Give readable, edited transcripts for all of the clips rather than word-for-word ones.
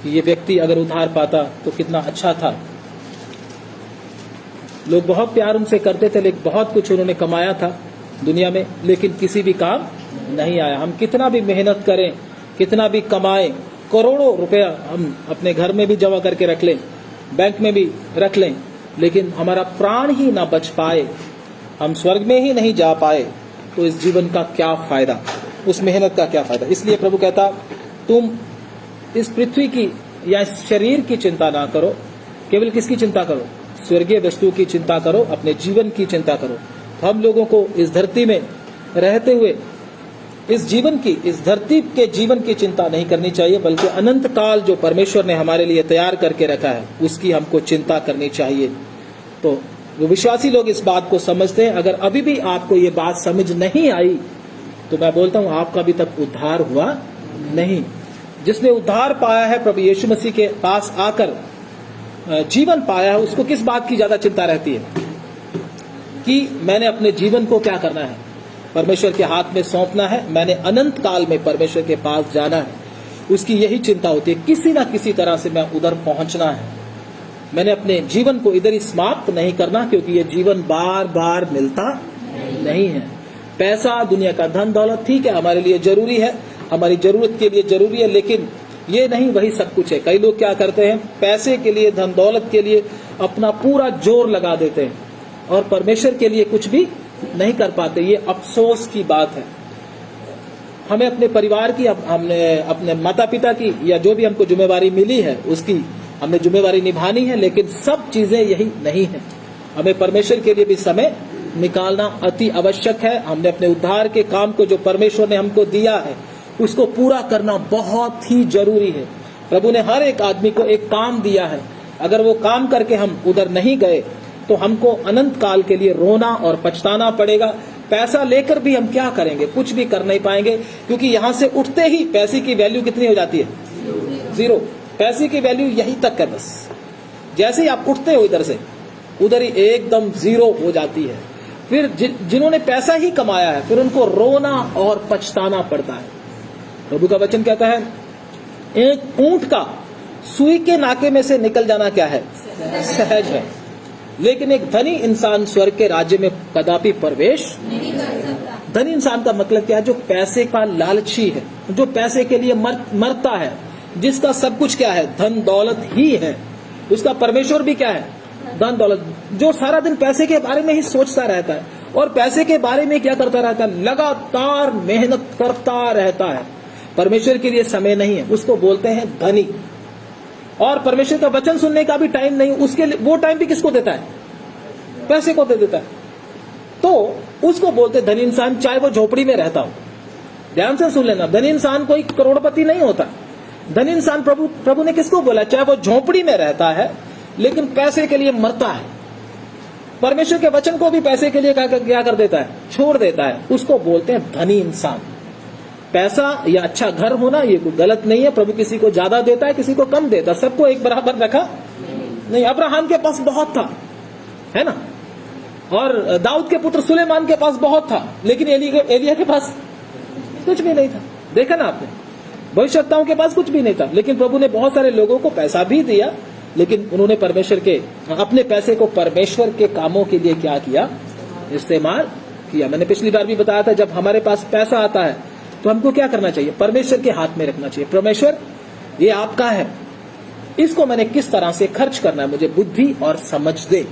कि ये व्यक्ति अगर उधार पाता तो कितना अच्छा था। लोग बहुत प्यार उनसे करते थे, लेकिन बहुत कुछ उन्होंने कमाया था दुनिया में, लेकिन किसी भी काम नहीं आया। हम कितना भी मेहनत करें, कितना भी कमाएं, करोड़ों रुपया हम अपने घर में भी जमा करके रख लें, बैंक में भी रख लें, लेकिन हमारा प्राण ही ना बच पाए, हम स्वर्ग में ही नहीं जा पाए, तो इस जीवन का क्या फायदा, उस मेहनत का क्या फायदा। इसलिए प्रभु कहता, तुम इस पृथ्वी की या इस शरीर की चिंता ना करो, केवल किसकी चिंता करो? स्वर्गीय वस्तु की चिंता करो, अपने जीवन की चिंता करो। तो हम लोगों को इस धरती में रहते हुए इस धरती के जीवन की चिंता नहीं करनी चाहिए, बल्कि अनंत काल जो परमेश्वर ने हमारे लिए तैयार करके रखा है उसकी हमको चिंता करनी चाहिए। तो जो विश्वासी लोग इस बात को समझते हैं, अगर अभी भी आपको ये बात समझ नहीं आई तो मैं बोलता हूं आपका अभी तक उद्धार हुआ नहीं। जिसने उद्धार पाया है, प्रभु यीशु मसीह के पास आकर जीवन पाया है, उसको किस बात की ज्यादा चिंता रहती है कि मैंने अपने जीवन को क्या करना है, परमेश्वर के हाथ में सौंपना है, मैंने अनंत काल में परमेश्वर के पास जाना है। उसकी यही चिंता होती है, किसी ना किसी तरह से मैं उधर पहुंचना है, मैंने अपने जीवन को इधर ही समाप्त नहीं करना, क्योंकि ये जीवन बार बार मिलता नहीं है। पैसा, दुनिया का धन दौलत ठीक है, हमारे लिए जरूरी है, हमारी जरूरत के लिए जरूरी है, लेकिन ये नहीं वही सब कुछ है। कई लोग क्या करते हैं, पैसे के लिए, धन दौलत के लिए अपना पूरा जोर लगा देते हैं और परमेश्वर के लिए कुछ भी नहीं कर पाते। ये अफसोस की बात है। हमें अपने परिवार की, हमने अपने माता पिता की, या जो भी हमको जिम्मेवारी मिली है उसकी हमने जिम्मेवारी निभानी है, लेकिन सब चीजें यही नहीं है। हमें परमेश्वर के लिए भी समय निकालना अति आवश्यक है। हमने अपने उद्धार के काम को जो परमेश्वर ने हमको दिया है उसको पूरा करना बहुत ही जरूरी है। प्रभु ने हर एक आदमी को एक काम दिया है, अगर वो काम करके हम उधर नहीं गए तो हमको अनंत काल के लिए रोना और पछताना पड़ेगा। पैसा लेकर भी हम क्या करेंगे, कुछ भी कर नहीं पाएंगे, क्योंकि यहाँ से उठते ही पैसे की वैल्यू कितनी हो जाती है? जीरो। पैसे की वैल्यू यहीं तक है बस। जैसे ही आप उठते हो इधर से, उधर ही एकदम जीरो हो जाती है। फिर जिन्होंने पैसा ही कमाया है, फिर उनको रोना और पछताना पड़ता है। प्रभु का वचन कहता है, एक ऊंट का सुई के नाके में से निकल जाना क्या है? सहज है, लेकिन एक धनी इंसान स्वर्ग के राज्य में कदापि प्रवेश नहीं कर सकता। धनी इंसान का मतलब क्या है? जो पैसे का लालची है, जो पैसे के लिए मरता है, जिसका सब कुछ क्या है? धन दौलत ही है। उसका परमेश्वर भी क्या है? धन दौलत। जो सारा दिन पैसे के बारे में ही सोचता रहता है और पैसे के बारे में क्या करता रहता है? लगातार मेहनत करता रहता है, परमेश्वर के लिए समय नहीं है, उसको बोलते हैं धनी। और परमेश्वर का वचन सुनने का भी टाइम नहीं, उसके वो टाइम भी किसको देता है? पैसे को दे देता है। तो उसको बोलते धनी इंसान, चाहे वो झोपड़ी में रहता हो। ध्यान से सुन लेना, धनी इंसान कोई करोड़पति नहीं होता। धनी इंसान प्रभु ने किसको बोला? चाहे वो झोपड़ी में रहता है लेकिन पैसे के लिए मरता है, परमेश्वर के वचन को भी पैसे के लिए क्या कर देता है? छोड़ देता है। उसको बोलते हैं धनी इंसान। पैसा या अच्छा घर होना ये कोई गलत नहीं है। प्रभु किसी को ज्यादा देता है, किसी को कम देता, सबको एक बराबर रखा नहीं। अब्राहम के पास बहुत था, है ना, और दाऊद के पुत्र सुलेमान के पास बहुत था, लेकिन एलिया के पास कुछ भी नहीं था। देखा ना आपने, भविष्यवक्ताओं के पास कुछ भी नहीं था, लेकिन प्रभु ने बहुत सारे लोगों को पैसा भी दिया, लेकिन उन्होंने परमेश्वर के अपने पैसे को परमेश्वर के कामों के लिए क्या किया? इस्तेमाल किया। मैंने पिछली बार भी बताया था, जब हमारे पास पैसा आता है तो हमको क्या करना चाहिए? परमेश्वर के हाथ में रखना चाहिए। परमेश्वर ये आपका है, इसको मैंने किस तरह से खर्च करना है, मुझे बुद्धि और समझ दे।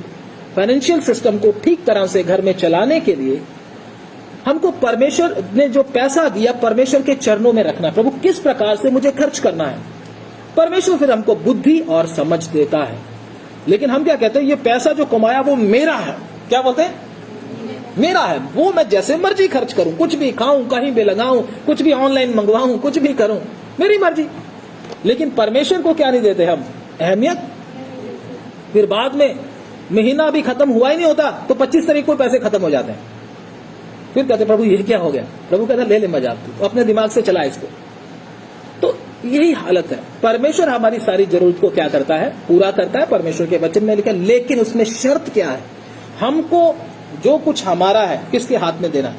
फाइनेंशियल सिस्टम को ठीक तरह से घर में चलाने के लिए हमको परमेश्वर ने जो पैसा दिया, परमेश्वर के चरणों में रखना। प्रभु किस प्रकार से मुझे खर्च करना है, परमेश्वर फिर हमको बुद्धि और समझ देता है। लेकिन हम क्या कहते हैं? ये पैसा जो कमाया वो मेरा है। क्या बोलते हैं? मेरा है, वो मैं जैसे मर्जी खर्च करूं, कुछ भी खाऊं, कहीं भी लगाऊं, कुछ भी ऑनलाइन मंगवाऊं, कुछ भी करूं, मेरी मर्जी। लेकिन परमेश्वर को क्या नहीं देते हम? अहमियत। फिर बाद में महीना भी खत्म हुआ ही नहीं होता तो 25 तारीख को पैसे खत्म हो जाते हैं। फिर कहते प्रभु ये क्या हो गया? प्रभु कहता ले ले मजाक, तू अपने दिमाग से चला इसको। तो यही हालत है। परमेश्वर हमारी सारी जरूरत को क्या करता है? पूरा करता है। परमेश्वर के वचन में लिखा, लेकिन उसमें शर्त क्या है? हमको जो कुछ हमारा है किसके हाथ में देना?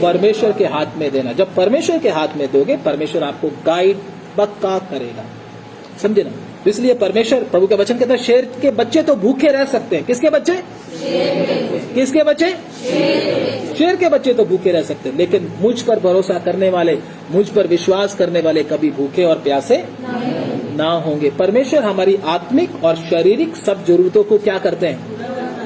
परमेश्वर के हाथ में देना। जब परमेश्वर के हाथ में दोगे, परमेश्वर आपको गाइड पक्का करेगा, समझे ना? तो इसलिए परमेश्वर प्रभु का वचन कहता है शेर के बच्चे तो भूखे रह सकते हैं। किसके बच्चे? किसके बच्चे? शेर के बच्चे तो भूखे रह सकते हैं, लेकिन मुझ पर भरोसा करने वाले, मुझ पर विश्वास करने वाले कभी भूखे और प्यासे ना होंगे। परमेश्वर हमारी आत्मिक और शारीरिक सब जरूरतों को क्या करते हैं?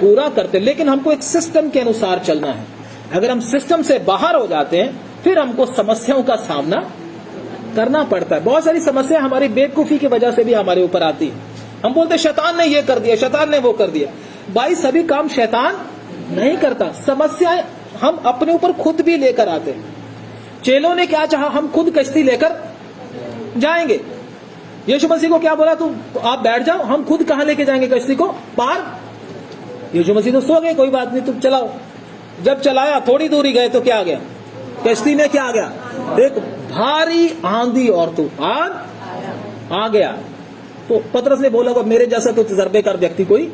पूरा करते हैं, लेकिन हमको एक सिस्टम के अनुसार चलना है। अगर हम सिस्टम से बाहर हो जाते हैं फिर हमको समस्याओं का सामना करना पड़ता है। बहुत सारी समस्या हमारी बेवकूफी की वजह से भी हमारे ऊपर आती है। हम बोलते शैतान ने ये कर दिया, शैतान ने वो कर दिया। भाई सभी काम शैतान नहीं करता, समस्याएं हम अपने ऊपर खुद भी लेकर आते हैं। चेलों ने क्या चाहा? हम खुद कश्ती लेकर जाएंगे। यीशु मसीह को क्या बोला? तू आप बैठ जाओ, हम खुद कहां लेके जाएंगे कश्ती को पार? यीशु मसीह तो सो गए, कोई बात नहीं तुम चलाओ। जब चलाया थोड़ी दूरी गए तो क्या आ गया? कश्ती में क्या आ गया? एक भारी आंधी और तूफान आ गया। तो पतरस ने बोला होगा मेरे जैसा तो तजर्बेकार व्यक्ति कोई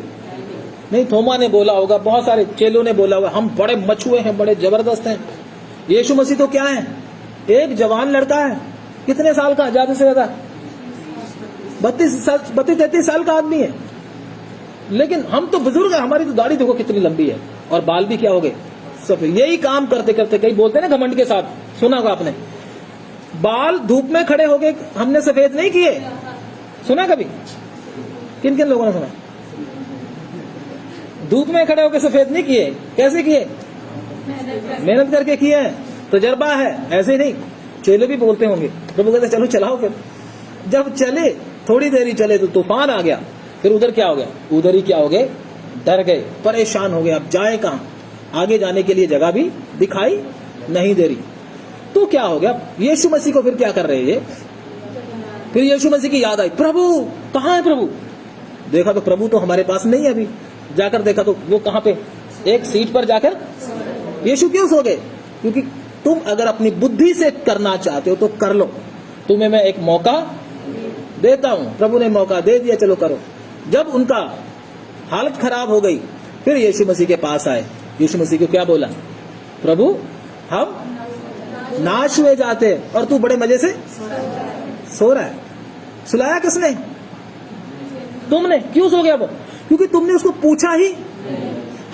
नहीं। थोमा ने बोला होगा, बहुत सारे चेलों ने बोला होगा हम बड़े मछुए हैं, बड़े जबरदस्त हैं। यीशु मसीह तो क्या है? एक जवान लड़का है, कितने साल का? ज्यादा से ज्यादा 32-33 साल का आदमी है, लेकिन हम तो बुजुर्ग हैं। हमारी तो दाढ़ी देखो कितनी लंबी है और बाल भी क्या हो गए सब। यही काम करते करते, कई बोलते हैं ना घमंड के साथ, सुना होगा आपने, बाल धूप में खड़े हो गए हमने सफेद नहीं किए। सुना कभी? किन किन लोगों ने सुना? धूप में खड़े होकर सफेद नहीं किए। कैसे किए? मेहनत करके किए हैं, तजर्बा है। ऐसे ही नहीं, चेले भी बोलते होंगे। प्रभु कहते चलो चलाओ। फिर जब चले, थोड़ी देर ही चले तो तूफान आ गया। फिर उधर क्या हो गया? उधर ही क्या हो गए? डर गए, परेशान हो गए। अब जाए कहां? आगे जाने के लिए जगह भी दिखाई नहीं दे रही। तो क्या हो गया? यीशु मसीह को फिर क्या कर रहे हैं? फिर यीशु मसीह की याद आई, प्रभु कहां है प्रभु? देखा तो प्रभु तो हमारे पास नहीं है। अभी जाकर देखा तो वो कहां पे? एक सीट पर जाकर। यीशु क्यों सो गए? क्योंकि तुम अगर अपनी बुद्धि से करना चाहते हो तो कर लो, तुम्हें मैं एक मौका देता हूं। प्रभु ने मौका दे दिया, चलो करो। जब उनका हालत खराब हो गई फिर यीशु मसीह के पास आए। यीशु मसीह को क्या बोला? प्रभु हम नाश हुए जाते और तू बड़े मजे से सो रहा है। सुलाया किसने? तुमने। क्यों सो गया वो? क्योंकि तुमने उसको पूछा ही।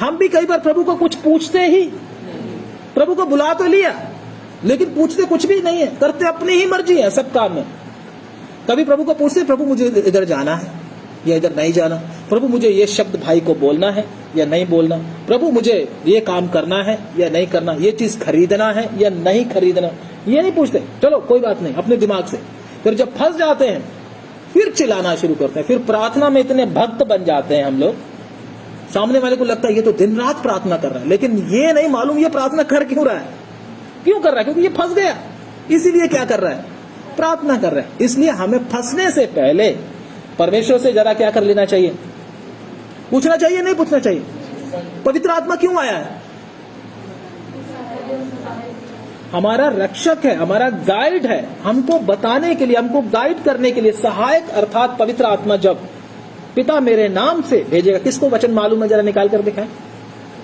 हम भी कई बार प्रभु को कुछ पूछते ही, प्रभु को बुला तो लिया लेकिन पूछते कुछ भी नहीं है, करते अपनी ही मर्जी है सब काम में। कभी प्रभु को पूछते प्रभु मुझे इधर जाना है या इधर नहीं जाना, प्रभु मुझे ये शब्द भाई को बोलना है या नहीं बोलना, प्रभु मुझे ये काम करना है या नहीं करना, ये चीज खरीदना है या नहीं खरीदना, ये नहीं पूछते। चलो कोई बात नहीं, अपने दिमाग से। फिर जब फंस जाते हैं फिर चिल्लाना शुरू करते हैं। फिर प्रार्थना में इतने भक्त बन जाते हैं हम लोग, सामने वाले को लगता है ये तो दिन रात प्रार्थना कर रहा है, लेकिन ये नहीं मालूम ये प्रार्थना कर क्यों रहा है। क्यों कर रहा है? क्योंकि ये फंस गया, इसीलिए क्या कर रहा है? प्रार्थना कर रहा है। इसलिए हमें फंसने से पहले परमेश्वर से जरा क्या कर लेना चाहिए? पूछना चाहिए, नहीं पूछना चाहिए? पवित्र आत्मा क्यों आया है? हमारा रक्षक है, हमारा गाइड है, हमको बताने के लिए, हमको गाइड करने के लिए सहायक अर्थात पवित्र आत्मा जब पिता मेरे नाम से भेजेगा। किसको वचन मालूम है? जरा निकाल कर दिखाएं,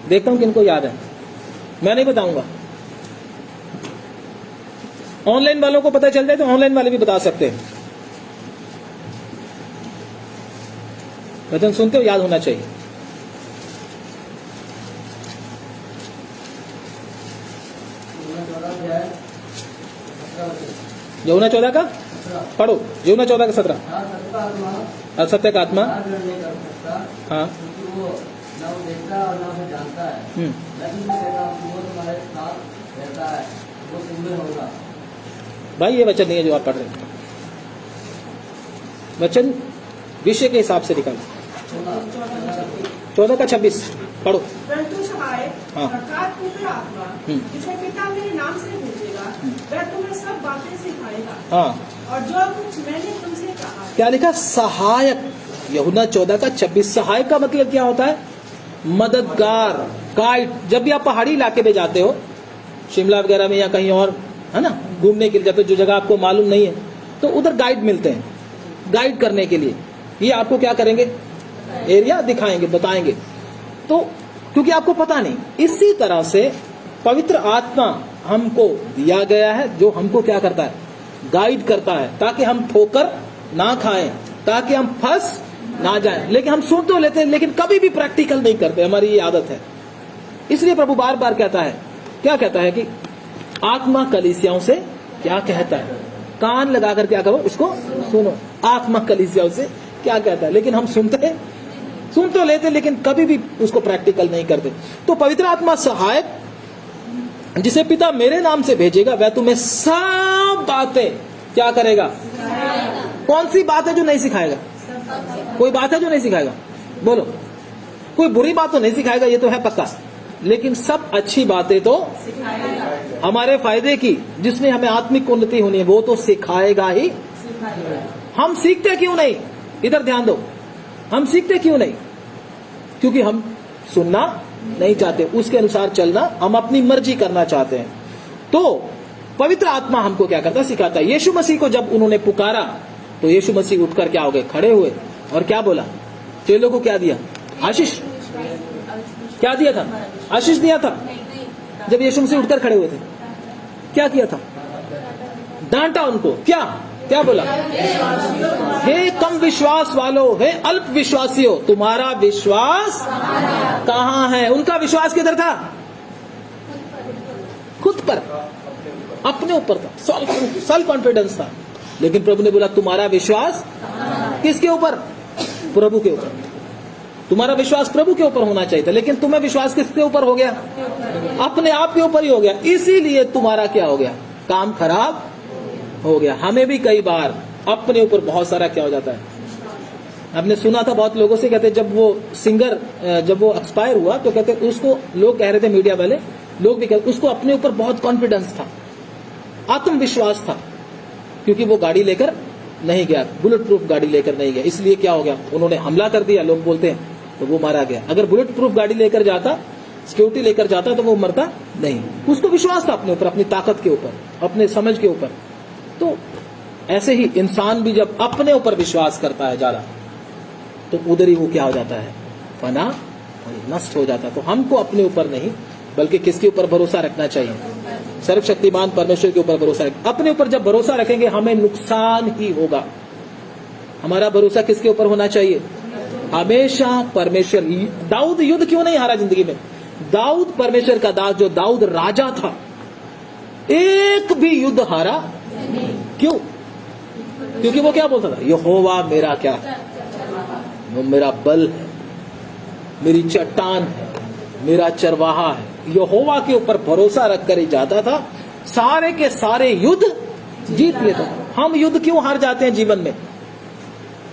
देखता हूं किनको याद है। मैं नहीं बताऊंगा, ऑनलाइन वालों को पता चल जाए तो ऑनलाइन वाले भी बता सकते हैं। वचन सुनते हो याद होना चाहिए। यूहन्ना 14 का पढ़ो, यूहन्ना 14 का 17। असत्य का आत्मा, हाँ, भाई ये वचन नहीं है जो आप पढ़ रहे हैं। वचन विषय के हिसाब से निकालो। 14 का 26 पढ़ो। परंतु सहायक अर्थात पवित्र आत्मा जिसे पिता मेरे नाम से भेजेगा वह तुम्हें सब बातें सिखाएगा। हाँ, और जो कुछ मैंने तुमसे कहा। क्या लिखा? सहायक। यूहन्ना 14 का 26। सहायक का मतलब क्या होता है? मददगार, गाइड। जब भी आप पहाड़ी इलाके में जाते हो, शिमला वगैरह में या कहीं और, है ना, घूमने के लिए जाते हो, जो जगह आपको मालूम नहीं है, तो उधर गाइड मिलते हैं गाइड करने के लिए। ये आपको क्या करेंगे? एरिया दिखाएंगे, बताएंगे। तो क्योंकि आपको पता नहीं, इसी तरह से पवित्र आत्मा हमको दिया गया है जो हमको क्या करता है? गाइड करता है, ताकि हम ठोकर ना खाएं, ताकि हम फंस ना जाएं। लेकिन हम सुन तो लेते हैं, लेकिन कभी भी प्रैक्टिकल नहीं करते, हमारी ये आदत है। इसलिए प्रभु बार बार कहता है, क्या कहता है कि आत्मा कलीसियाओं से क्या कहता है, कान लगा कर क्या करो, इसको सुनो। आत्मा कलीसियाओं से क्या कहता है, लेकिन हम सुनते हैं, सुन तो लेते, लेकिन कभी भी उसको प्रैक्टिकल नहीं करते। तो पवित्र आत्मा सहायक जिसे पिता मेरे नाम से भेजेगा, वह तुम्हें सब बातें क्या करेगा। कौन सी बात है जो नहीं सिखाएगा? कोई बात है जो नहीं सिखाएगा? बोलो। कोई बुरी बात तो नहीं सिखाएगा, ये तो है पक्का, लेकिन सब अच्छी बातें तो हमारे फायदे की, जिसमें हमें आत्मिक उन्नति होनी है, वो तो सिखाएगा ही। हम सीखते क्यों नहीं? इधर ध्यान दो, हम सीखते क्यों नहीं? क्योंकि हम सुनना नहीं चाहते, उसके अनुसार चलना, हम अपनी मर्जी करना चाहते हैं। तो पवित्र आत्मा हमको क्या करता है? सिखाता है। यीशु मसीह को जब उन्होंने पुकारा तो यीशु मसीह उठकर क्या हो गए? खड़े हुए और क्या बोला? चेलों को क्या दिया? आशीष। क्या दिया था? आशीष दिया था। जब यीशु मसीह उठकर खड़े हुए थे, क्या किया था? डांटा उनको। क्या क्या बोला? हे कम विश्वास वालों, हे अल्प विश्वासियों, तुम्हारा विश्वास कहाँ है? उनका विश्वास किधर था? खुद पर, अपने ऊपर था, सेल्फ कॉन्फिडेंस था। लेकिन प्रभु ने बोला तुम्हारा विश्वास किसके ऊपर? प्रभु के ऊपर। तुम्हारा विश्वास प्रभु के ऊपर होना चाहिए था, लेकिन तुम्हें विश्वास किसके ऊपर हो गया? अपने आप के ऊपर ही हो गया। इसीलिए तुम्हारा क्या हो गया? काम खराब हो गया। हमें भी कई बार अपने ऊपर बहुत सारा क्या हो जाता है। आपने सुना था बहुत लोगों से, कहते जब वो सिंगर जब वो एक्सपायर हुआ तो कहते उसको, लोग कह रहे थे, मीडिया वाले लोग भी कहते उसको अपने ऊपर बहुत कॉन्फिडेंस था, आत्मविश्वास था, क्योंकि वो गाड़ी लेकर नहीं गया, बुलेट प्रूफ गाड़ी लेकर नहीं गया। इसलिए क्या हो गया? उन्होंने हमला कर दिया, लोग बोलते हैं, तो वो मारा गया। अगर बुलेट प्रूफ गाड़ी लेकर जाता, सिक्योरिटी लेकर जाता, तो वो मरता नहीं। उसको विश्वास था अपने ऊपर, अपनी ताकत के ऊपर, अपने समझ के ऊपर। तो ऐसे ही इंसान भी जब अपने ऊपर विश्वास करता है ज्यादा, तो उधर ही वो क्या हो जाता है? फना, नष्ट हो जाता है। तो हमको अपने ऊपर नहीं, बल्कि किसके ऊपर भरोसा रखना चाहिए? सर्वशक्तिमान परमेश्वर के ऊपर भरोसा रखें। अपने ऊपर जब भरोसा रखेंगे हमें नुकसान ही होगा। हमारा भरोसा किसके ऊपर होना चाहिए? हमेशा परमेश्वर। दाऊद युद्ध क्यों नहीं हारा जिंदगी में? दाऊद परमेश्वर का दास, जो दाऊद राजा था, एक भी युद्ध हारा क्यों? क्योंकि वो क्या बोलता था? यहोवा मेरा क्या? वो मेरा बल है, मेरी चट्टान है, मेरा चरवाहा है। यहोवा के ऊपर भरोसा रखकर ही जाता था, सारे के सारे युद्ध जीत लेता था। हम युद्ध क्यों हार जाते हैं जीवन में?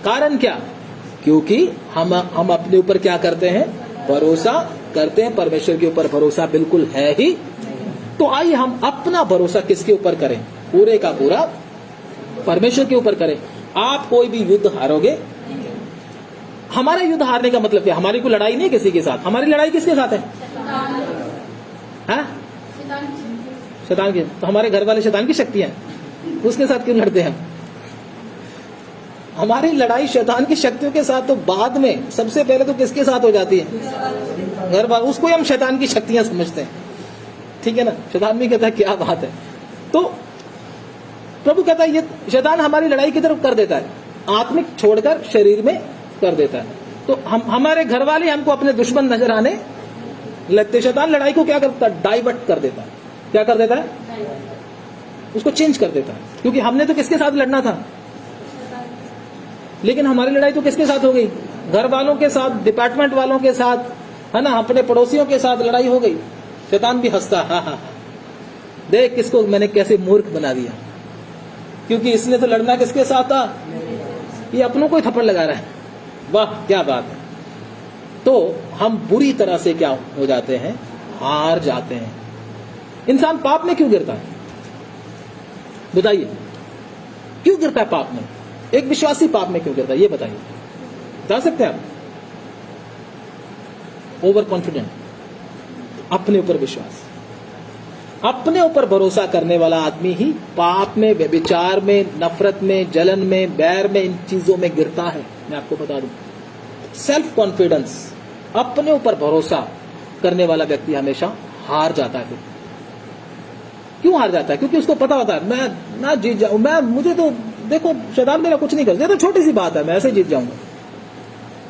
कारण क्या? क्योंकि हम अपने ऊपर क्या करते हैं? भरोसा करते हैं। परमेश्वर के ऊपर भरोसा बिल्कुल है ही। तो आइए हम अपना भरोसा किसके ऊपर करें? पूरे का पूरा परमेश्वर के ऊपर करें। आप कोई भी युद्ध हारोगे। हमारा युद्ध हारने का मतलब क्या? हमारी कोई लड़ाई नहीं किसी के साथ। हमारी लड़ाई किसके साथ है? हाँ? शैतान की। तो हमारे घर वाले शैतान की शक्तियां हैं, उसके साथ क्यों लड़ते हैं? हमारी लड़ाई शैतान की शक्तियों के साथ तो बाद में, सबसे पहले तो किसके साथ हो जाती है? घर वाले। उसको ही हम शैतान की शक्तियां समझते हैं, ठीक है ना? शैतान भी कहता है क्या बात है। तो प्रभु कहता है ये शैतान हमारी लड़ाई की तरफ कर देता है, आत्मिक छोड़कर शरीर में कर देता है। तो हमारे घर वाले हमको अपने दुश्मन नजर आने लगते। शैतान लड़ाई को क्या करता है? डाइवर्ट कर देता है। क्या कर देता है? उसको चेंज कर देता है। क्योंकि हमने तो किसके साथ लड़ना था? लेकिन हमारी लड़ाई तो किसके साथ हो गई? घर वालों के साथ, डिपार्टमेंट वालों के साथ, है ना, अपने पड़ोसियों के साथ लड़ाई हो गई। शैतान भी हंसता, हाँ हाँ, देख किसको मैंने कैसे मूर्ख बना दिया, क्योंकि इसने तो लड़ना किसके साथ था? ये अपनों को ही थप्पड़ लगा रहा है। वाह क्या बात है। तो हम बुरी तरह से क्या हो जाते हैं? हार जाते हैं। इंसान पाप में क्यों गिरता है? बताइए, क्यों गिरता है पाप में? एक विश्वासी पाप में क्यों गिरता है? ये बताइए, बता सकते हैं आप? ओवर कॉन्फिडेंट, अपने ऊपर विश्वास, अपने ऊपर भरोसा करने वाला आदमी ही पाप में, व्यभिचार में, नफरत में, जलन में, बैर में, इन चीजों में गिरता है। मैं आपको बता दूं, सेल्फ कॉन्फिडेंस, अपने ऊपर भरोसा करने वाला व्यक्ति हमेशा हार जाता है। क्यों हार जाता है? क्योंकि उसको पता होता है मैं ना जीत जाऊं, मुझे तो देखो शैतान मेरा कुछ नहीं कर, तो छोटी सी बात है, मैं ऐसे जीत जाऊंगा।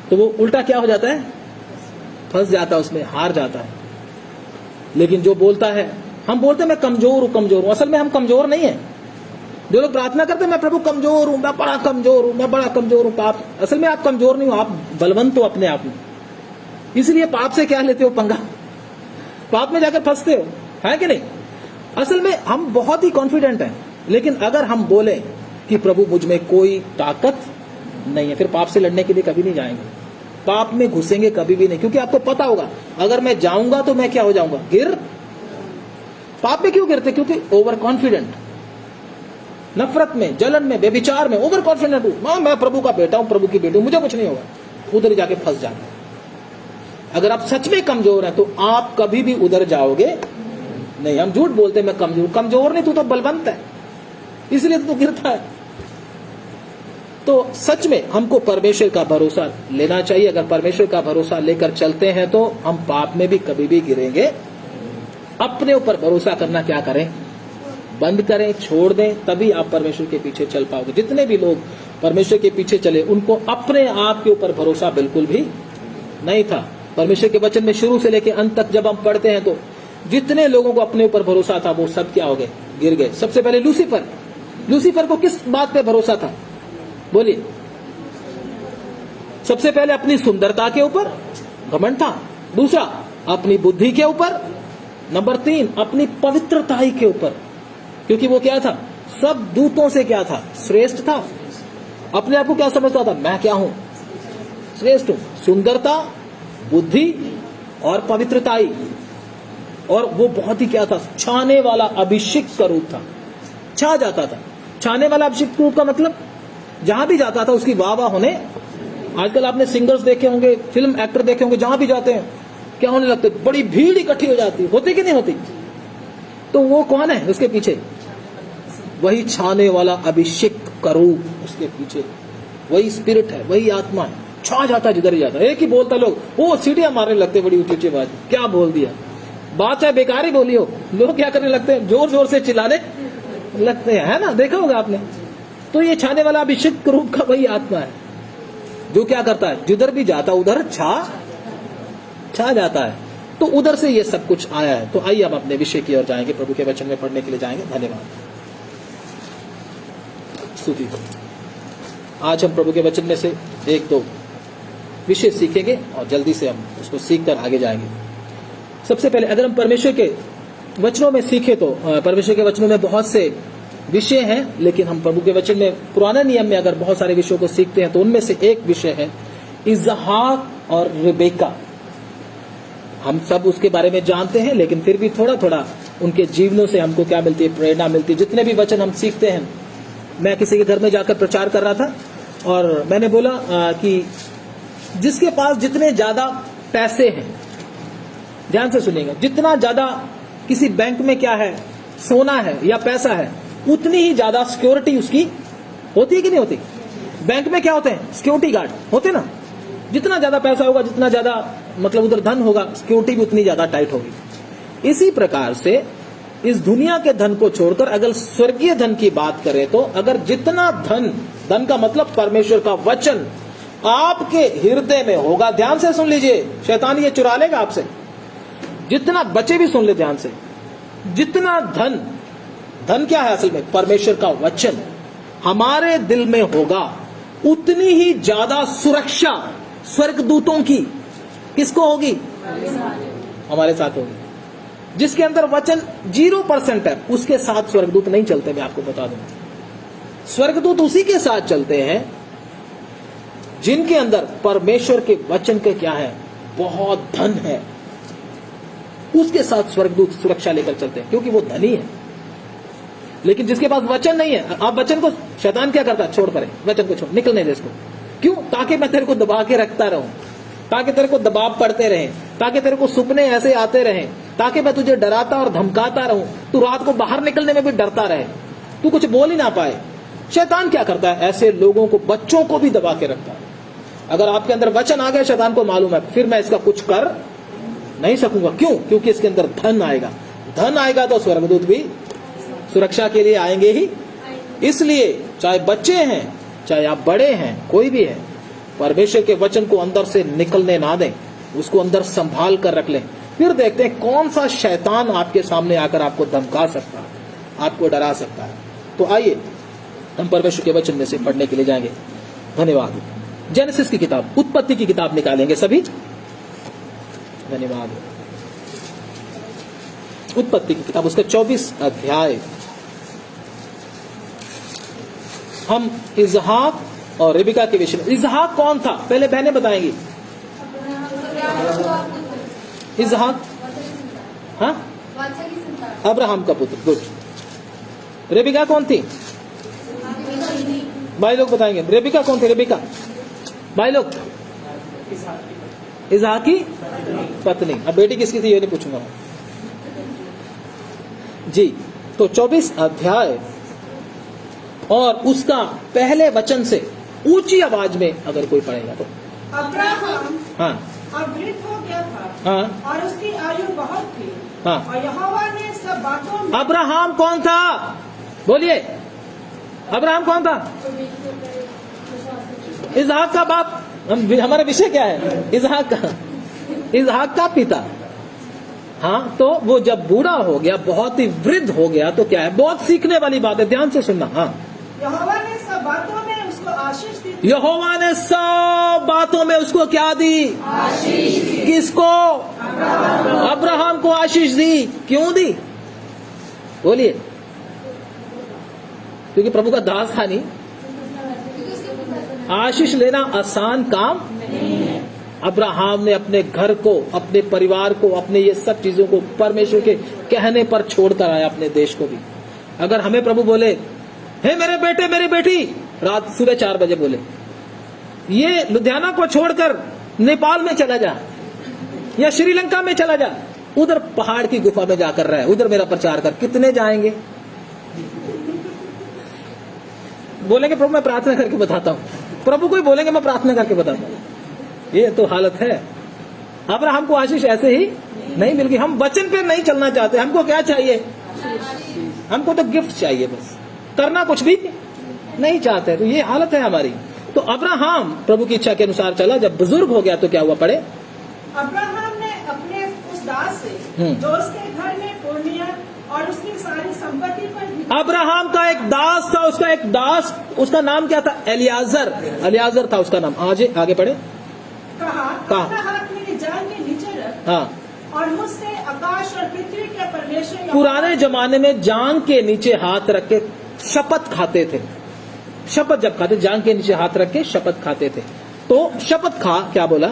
तो वो उल्टा क्या हो जाता है, फंस जाता है उसमें, हार जाता है। लेकिन जो बोलता है, हम बोलते हैं मैं कमजोर हूं कमजोर हूं, असल में हम कमजोर नहीं है। जो लोग प्रार्थना करते हैं मैं प्रभु कमजोर हूं, मैं बड़ा कमजोर हूं, मैं बड़ा कमजोर हूं, पाप, असल में आप कमजोर नहीं हो, आप बलवंत हो अपने आप में। इसलिए पाप से क्या लेते हो पंगा, पाप में जाकर फंसते हो, है कि नहीं। असल में हम बहुत ही कॉन्फिडेंट हैं, लेकिन अगर हम बोले कि प्रभु मुझ में कोई ताकत नहीं है, फिर पाप से लड़ने के लिए कभी नहीं जाएंगे, पाप में घुसेंगे कभी भी नहीं, क्योंकि आपको पता होगा अगर मैं जाऊंगा तो मैं क्या हो जाऊंगा, गिर। पाप में क्यों गिरते, क्योंकि ओवर कॉन्फिडेंट, नफरत में, जलन में, बेविचार में ओवर कॉन्फिडेंट हूं, मैं प्रभु का बेटा हूं, प्रभु की बेटी हूं, मुझे कुछ नहीं होगा, उधर जाके फंस जाते। अगर आप सच में कमजोर हैं तो आप कभी भी उधर जाओगे नहीं। हम झूठ बोलते हैं मैं कमजोर, कमजोर नहीं, तू तो बलवंत है, इसलिए तू गिरता है। तो सच में हमको परमेश्वर का भरोसा लेना चाहिए। अगर परमेश्वर का भरोसा लेकर चलते हैं तो हम पाप में भी कभी भी गिरेंगे। अपने ऊपर भरोसा करना क्या करें, बंद करें, छोड़ दें, तभी आप परमेश्वर के पीछे चल पाओगे। जितने भी लोग परमेश्वर के पीछे चले उनको अपने आप के ऊपर भरोसा बिल्कुल भी नहीं था। परमेश्वर के वचन में शुरू से लेकर अंत तक जब हम पढ़ते हैं तो जितने लोगों को अपने ऊपर भरोसा था वो सब क्या हो गए, गिर गए। सबसे पहले लूसीफर, लूसीफर को किस बात पे भरोसा था, बोलिए। सबसे पहले अपनी सुंदरता के ऊपर घमंड था, दूसरा अपनी बुद्धि के ऊपर, नंबर 3 अपनी पवित्रताई के ऊपर, क्योंकि वो क्या था, सब दूतों से क्या था, श्रेष्ठ था। अपने आप को क्या समझता था, मैं क्या हूं, श्रेष्ठ हूं। सुंदरता, बुद्धि और पवित्रताई, और वो बहुत ही क्या था, छाने वाला अभिषेक का रूप था, छा जाता था। छाने वाला अभिषेक रूप का मतलब जहां भी जाता था उसकी वाह वाह होने। आजकल आपने सिंगर्स देखे होंगे, फिल्म एक्टर देखे होंगे, जहां भी जाते हैं क्या होने लगते, बड़ी भीड़ इकट्ठी हो जाती, होती कि नहीं होती। तो वो कौन है उसके पीछे, वही छाने वाला अभिषेक का रूप, उसके पीछे वही स्पिरिट है, वही आत्मा है, छा जाता जिधर ही जाता। एक ही बोलता, लोग वो सीटियां मारने लगते बड़ी ऊंची ऊंची आवाज, क्या बोल दिया, बात है बेकार ही बोली हो, लोग क्या करने लगते हैं, जोर जोर से चिल्लाने लगते हैं, है ना, देखा होगा आपने। तो ये छाने वाला अभिषेक रूप का वही आत्मा है जो क्या करता है, जिधर भी जाता उधर छा जाता है। तो उधर से ये सब कुछ आया है। तो आइए हम अपने विषय की ओर जाएंगे, प्रभु के वचन में पढ़ने के लिए जाएंगे। धन्यवाद, स्तुति हो। आज हम प्रभु के वचन में से 1-2 विषय सीखेंगे और जल्दी से हम उसको सीख कर आगे जाएंगे। सबसे पहले अगर हम परमेश्वर के वचनों में सीखे तो परमेश्वर के वचनों में बहुत से विषय हैं, लेकिन हम प्रभु के वचन में पुराने नियम में अगर बहुत सारे विषयों को सीखते हैं तो उनमें से एक विषय है इसहाक और रिबेका। हम सब उसके बारे में जानते हैं, लेकिन फिर भी थोड़ा थोड़ा उनके जीवनों से हमको क्या मिलती है, प्रेरणा मिलती है। जितने भी वचन हम सीखते हैं, मैं किसी के घर में जाकर प्रचार कर रहा था और मैंने बोला कि जिसके पास जितने ज्यादा पैसे हैं, ध्यान से सुनिएगा, जितना ज्यादा किसी बैंक में क्या है, सोना है या पैसा है, उतनी ही ज्यादा सिक्योरिटी उसकी होती है कि नहीं होती। बैंक में क्या होते हैं, सिक्योरिटी गार्ड होते ना। जितना ज्यादा पैसा होगा, जितना ज्यादा मतलब उधर धन होगा, सिक्योरिटी भी उतनी ज्यादा टाइट होगी। इसी प्रकार से इस दुनिया के धन को छोड़कर अगर स्वर्गीय धन की बात करें तो अगर जितना धन का मतलब परमेश्वर का वचन आपके हृदय में होगा, ध्यान से सुन लीजिए, शैतान ये चुरा लेगा आपसे। जितना बचे भी सुन ले ध्यान से, जितना धन क्या है असल में, परमेश्वर का वचन हमारे दिल में होगा, उतनी ही ज्यादा सुरक्षा स्वर्गदूतों की किसको होगी, हमारे साथ होगी। जिसके अंदर वचन 0% है उसके साथ स्वर्गदूत नहीं चलते, मैं आपको बता दूं। स्वर्गदूत उसी के साथ चलते हैं जिनके अंदर परमेश्वर के वचन के क्या है, बहुत धन है, उसके साथ स्वर्गदूत सुरक्षा लेकर चलते हैं, क्योंकि वो धनी है। लेकिन जिसके पास वचन नहीं है, आप वचन को, शैतान क्या करता है, छोड़ परे, वचन को छोड़, निकलने दे इसको। क्यों, ताकि मैं तेरे को दबा के रखता रहूं, ताकि तेरे को दबाव पड़ते रहे, ताकि तेरे को सुपने ऐसे आते रहे, ताकि मैं तुझे डराता और धमकाता रहूं, तू रात को बाहर निकलने में भी डरता रहे, तू कुछ बोल ही ना पाए। शैतान क्या करता है, ऐसे लोगों को, बच्चों को भी दबा के रखता है। अगर आपके अंदर वचन आ गया, शैतान को मालूम है फिर मैं इसका कुछ कर नहीं सकूंगा। क्यों, क्योंकि इसके अंदर धन आएगा। धन आएगा तो स्वर्गदूत भी सुरक्षा के लिए आएंगे ही इसलिए चाहे बच्चे हैं, चाहे आप बड़े हैं, कोई भी है, परमेश्वर के वचन को अंदर से निकलने ना दें, उसको अंदर संभाल कर रख लें। फिर देखते हैं कौन सा शैतान आपके सामने आकर आपको धमका सकता है, आपको डरा सकता है। तो आइए हम परमेश्वर के वचन में से पढ़ने के लिए जाएंगे। धन्यवाद। जेनेसिस की किताब, उत्पत्ति की किताब निकालेंगे सभी। धन्यवाद। उत्पत्ति की किताब, उसका 24 अध्याय। हम इजहाक और रिबिका के विषय में। इजहाक कौन था पहले बहनें बताएंगी। इजहाक, हाँ, अब्राहम का पुत्र। गुड। रेबिका कौन थी? भाई लोग बताएंगे। रेबिका कौन थी? रेबिका भाई लोग। इजहाक की पत्नी। अब बेटी किसकी थी ये नहीं पूछूंगा जी। तो 24 अध्याय और उसका पहले वचन से ऊंची आवाज में अगर कोई पढ़ेगा तो। अब्राहम हाँ अब वृद्ध हो गया था, हाँ और उसकी आयु बहुत थी, हाँ। और यहोवा ने सब बातों में। अब्राहम कौन था? बोलिए, अब्राहम कौन था? इजहाक का बाप। हमारा विषय क्या है? इजहाक का पिता। हाँ, तो वो जब बूढ़ा हो गया, बहुत ही वृद्ध हो गया, तो क्या है, बहुत सीखने वाली बात है, ध्यान से सुनना। हाँ, यहोवा ने सब बातों में उसको आशीष दी। यहोवा ने सब बातों में उसको क्या दी? आशीष दी। किसको? अब्राहम को आशीष दी। क्यों दी? बोलिए। क्योंकि प्रभु का दास था नहीं। आशीष लेना आसान काम नहीं है। अब्राहम ने अपने घर को, अपने परिवार को, अपने ये सब चीजों को परमेश्वर के कहने पर छोड़कर आया, अपने देश को भी। अगर हमें प्रभु बोले, हे मेरे बेटे मेरी बेटी, रात सुबह 4 बजे बोले, ये लुधियाना को छोड़कर नेपाल में चला जा या श्रीलंका में चला जा, उधर पहाड़ की गुफा में जाकर रहे, उधर मेरा प्रचार कर, कितने जाएंगे? बोलेंगे प्रभु मैं प्रार्थना करके बताता हूँ। प्रभु को ही बोलेंगे मैं प्रार्थना करके बताता हूँ। ये तो हालत है। अब्राहम को आशीष ऐसे ही नहीं मिल गई। हम वचन पे नहीं चलना चाहते। हमको क्या चाहिए? हमको तो गिफ्ट चाहिए, बस करना कुछ भी नहीं चाहते। तो ये हालत है हमारी। तो अब्राहम प्रभु की इच्छा के अनुसार चला। जब बुजुर्ग हो गया तो क्या हुआ? पढ़े। अब्राहम ने अपने उस दास से जो उसके घर में पूर्णिया और उसकी सारी संपत्ति पर भी। अब्राहम का एक दास था, उसका एक दास, उसका नाम क्या था? एलियाजर। एलियाजर था उसका नाम। आगे पढ़े। कहा अपना हाथ मेरी जान के नीचे रख। हाँ, और मुझसे आकाश और पृथ्वी के परमेश्वर। पुराने जमाने में जांग के नीचे हाथ रख के शपथ खाते थे। शपथ जब खाते, जांग के नीचे हाथ रख के शपथ खाते थे। तो शपथ खा, क्या बोला?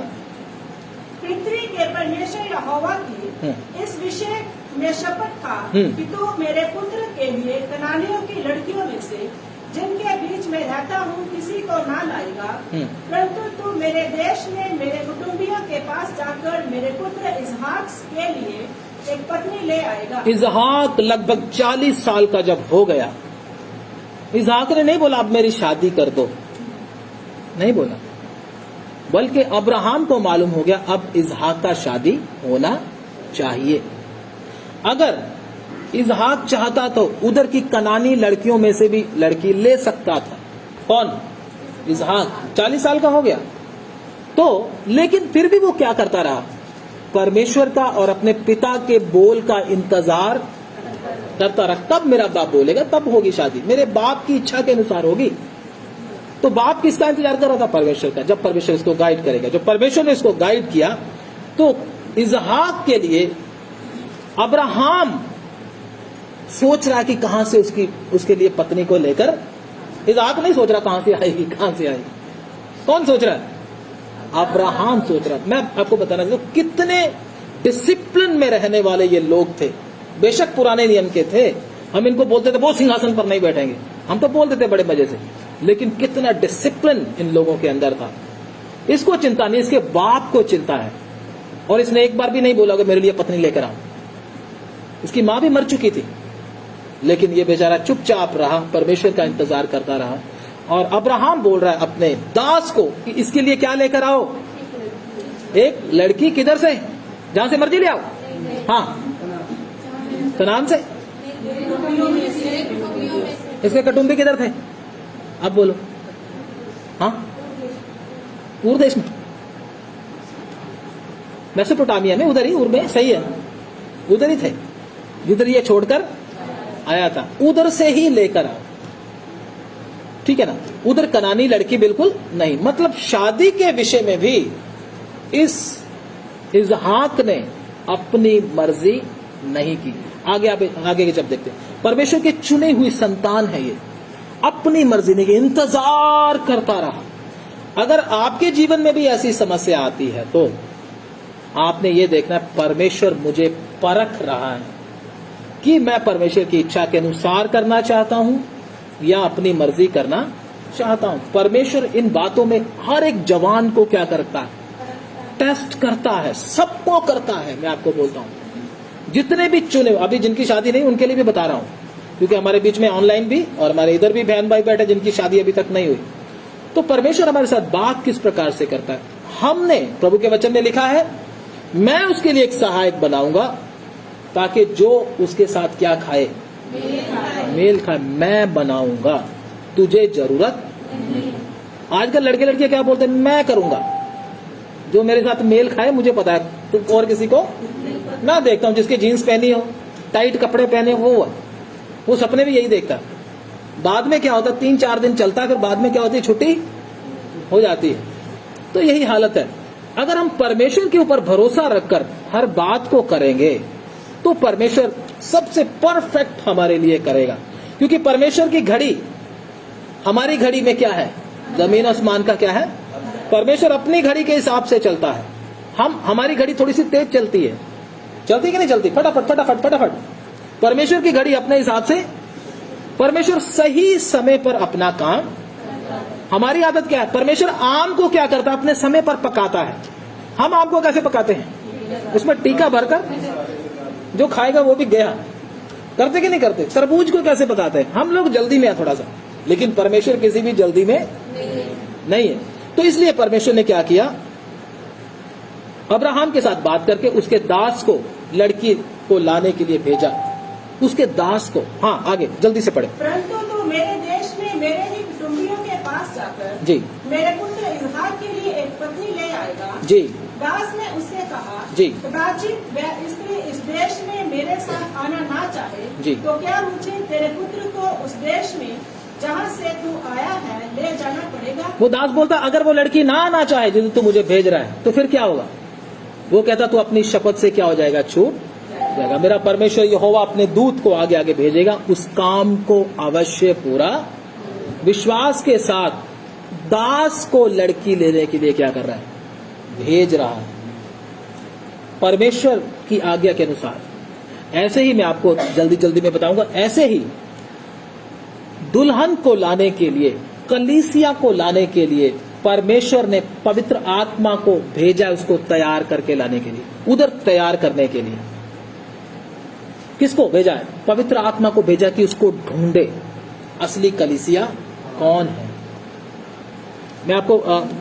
पृथ्वी के परमेश्वर यहोवा की इस विषय में शपथ खा कि तू मेरे पुत्र के लिए कनानियों की लड़कियों में से जिनके बीच में रहता हूँ किसी को ना लाएगा, परंतु तू मेरे देश में मेरे कुटुंबियों के पास जाकर मेरे पुत्र इजहाक के लिए एक पत्नी ले आएगा। इजहाक लगभग 40 साल का जब हो गया, इजहाक ने नहीं बोला अब मेरी शादी कर दो, नहीं बोला, बल्कि अब्राहम को मालूम हो गया अब इजहाक का शादी होना चाहिए। अगर इजहाक चाहता तो उधर की कनानी लड़कियों में से भी लड़की ले सकता था। कौन? इजहाक। 40 साल का हो गया तो, लेकिन फिर भी वो क्या करता रहा? परमेश्वर का और अपने पिता के बोल का इंतजार करता रहा। कब मेरा बाप बोलेगा तब होगी शादी, मेरे बाप की इच्छा के अनुसार होगी। तो बाप किसका इंतजार कर रहा था? परमेश्वर का। जब परमेश्वर इसको गाइड करेगा, जब परमेश्वर ने इसको गाइड किया तो इजहाक के लिए अब्राहम सोच रहा कि कहां से उसके लिए पत्नी को लेकर। इजहाक नहीं सोच रहा कहां से आएगी, कहां से आएगी। कौन सोच रहा है? अब्राहम सोच रहा। मैं आपको बताना चाहता हूं कितने डिसिप्लिन में रहने वाले ये लोग थे। बेशक पुराने नियम के थे, हम इनको बोलते थे वो सिंहासन पर नहीं बैठेंगे, हम तो बोलते थे बड़े मजे से, लेकिन कितना डिसिप्लिन इन लोगों के अंदर था। इसको चिंता नहीं, इसके बाप को चिंता है। और इसने एक बार भी नहीं बोला कि मेरे लिए पत्नी लेकर आओ। इसकी मां भी मर चुकी थी, लेकिन ये बेचारा चुपचाप रहा, परमेश्वर का इंतजार करता रहा। और अब्राहम बोल रहा है अपने दास को कि इसके लिए क्या लेकर आओ? एक लड़की। किधर से? जहां से मर्जी ले आओ। हाँ, कनान से। इसके कुटुंबी किधर थे? अब बोलो। हाँ, पूर्व देश में, मेसोपोटामिया में, उधर ही, उर में, सही है, उधर ही थे जिधर ये छोड़कर आया था, उधर से ही लेकर आओ, ठीक है ना। उधर कनानी लड़की बिल्कुल नहीं। मतलब शादी के विषय में भी इस इसहाक ने अपनी मर्जी नहीं की। आगे के जब देखते हैं, परमेश्वर की चुनी हुई संतान है ये, अपनी मर्जी नहीं की, इंतजार करता रहा। अगर आपके जीवन में भी ऐसी समस्या आती है तो आपने ये देखना है, परमेश्वर मुझे परख रहा है कि मैं परमेश्वर की इच्छा के अनुसार करना चाहता हूं या अपनी मर्जी करना चाहता हूं। परमेश्वर इन बातों में हर एक जवान को क्या करता है? टेस्ट करता है, सबको करता है। मैं आपको बोलता हूं, जितने भी चुने, अभी जिनकी शादी नहीं उनके लिए भी बता रहा हूं, क्योंकि हमारे बीच में ऑनलाइन भी और हमारे इधर भी बहन भाई बैठे जिनकी शादी अभी तक नहीं हुई। तो परमेश्वर हमारे साथ बात किस प्रकार से करता है? हमने, प्रभु के वचन में लिखा है, मैं उसके लिए एक सहायक बनाऊंगा ताकि जो उसके साथ क्या खाए? मेल खाए। मैं बनाऊंगा, तुझे जरूरत नहीं। आजकल लड़के लड़कियां क्या बोलते हैं? मैं करूंगा, जो मेरे साथ मेल खाए मुझे पता है, तो और किसी को ना देखता हूं। जिसके जीन्स पहनी हो, टाइट कपड़े पहने हो, वो सपने भी यही देखता है। बाद में क्या होता है? 3-4 दिन चलता है, फिर बाद में क्या होती है? छुट्टी हो जाती है। तो यही हालत है। अगर हम परमेश्वर के ऊपर भरोसा रखकर हर बात को करेंगे तो परमेश्वर सबसे परफेक्ट हमारे लिए करेगा। क्योंकि परमेश्वर की घड़ी हमारी घड़ी में क्या है? जमीन आसमान का क्या है? परमेश्वर अपनी घड़ी के हिसाब से चलता है। हमारी घड़ी थोड़ी सी तेज चलती है, चलती कि नहीं चलती? फटाफट फटाफट फटाफट। परमेश्वर की घड़ी अपने हिसाब से, परमेश्वर सही समय पर अपना काम। हमारी आदत क्या है? परमेश्वर आम को क्या करता है? अपने समय पर पकाता है। हम आम को कैसे पकाते हैं? उसमें टीका भरकर, जो खाएगा वो भी गया। करते कि नहीं करते? तरबूज को कैसे पकाते हैं? हम लोग जल्दी में है थोड़ा सा, लेकिन परमेश्वर किसी भी जल्दी में नहीं है। तो इसलिए परमेश्वर ने क्या किया? अब्राहम के साथ बात करके उसके दास को लड़की को लाने के लिए भेजा। उसके दास को, हाँ आगे जल्दी से पढ़े। परंतु तू मेरे देश में मेरे ही कुटुंबियों के पास जाकर जी मेरे पुत्र इसहाक के लिए एक पत्नी ले आएगा। जी। दास ने उससे कहा, जी। कदाचित वह स्त्री इस देश में मेरे साथ आना ना चाहे जी। तो क्या मुझे तेरे पुत्र को उस देश में जहाँ से तू आया है ले जाना पड़ेगा? वो दास बोलता, अगर वो लड़की ना आना चाहे जिसे तू मुझे भेज रहा है तो फिर क्या होगा? वो कहता, तू अपनी शपथ से क्या हो जाएगा? छूट जाएगा। मेरा परमेश्वर यहोवा अपने दूत को आगे आगे भेजेगा, उस काम को अवश्य पूरा। विश्वास के साथ दास को लड़की लेने के लिए क्या कर रहा है? भेज रहा है, परमेश्वर की आज्ञा के अनुसार। ऐसे ही मैं आपको जल्दी जल्दी में बताऊंगा, ऐसे ही दुल्हन को लाने के लिए, कलीसिया को लाने के लिए परमेश्वर ने पवित्र आत्मा को भेजा, उसको तैयार करके लाने के लिए, उधर तैयार करने के लिए। किसको भेजा है? पवित्र आत्मा को भेजा कि उसको ढूंढे असली कलीसिया कौन है। मैं आपको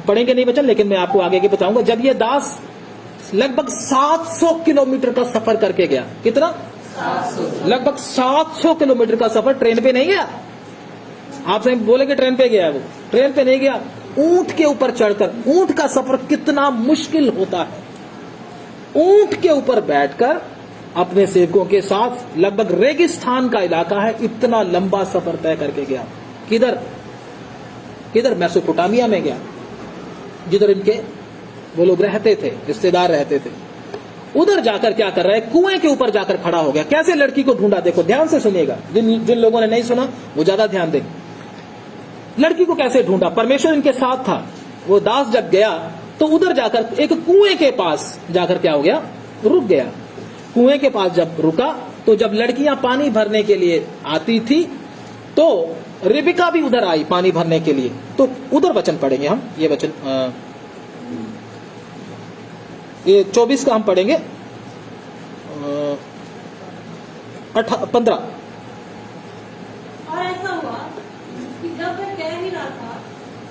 पढ़ेंगे नहीं वचन, लेकिन मैं आपको आगे के बताऊंगा। जब ये दास लगभग 700 किलोमीटर का सफर करके गया, कितना? 700। लगभग 700 किलोमीटर का सफर ट्रेन पे नहीं गया। आप सही बोले कि ट्रेन पे गया है, वो ट्रेन पे नहीं गया, ऊंट के ऊपर चढ़कर। ऊंट का सफर कितना मुश्किल होता है। ऊंट के ऊपर बैठकर अपने सेवकों के साथ, लगभग रेगिस्तान का इलाका है, इतना लंबा सफर तय करके गया। किधर? किधर? मेसोपोटामिया में गया, जिधर इनके वो लोग रहते थे, रिश्तेदार रहते थे। उधर जाकर क्या कर रहा है? कुएं के ऊपर जाकर खड़ा हो गया। कैसे लड़की को ढूंढा? देखो ध्यान से सुनिएगा, जिन लोगों ने नहीं सुना वो ज्यादा ध्यान दें। लड़की को कैसे ढूंढा? परमेश्वर इनके साथ था। वो दास जब गया तो उधर जाकर एक कुएं के पास जाकर क्या हो गया? रुक गया। कुएं के पास जब रुका तो जब लड़कियां पानी भरने के लिए आती थी तो रिबिका भी उधर आई पानी भरने के लिए। तो उधर वचन पढ़ेंगे हम, ये वचन ये 24 का हम पढ़ेंगे, 15। और ऐसा हुआ कि जब वह कह ही रहा था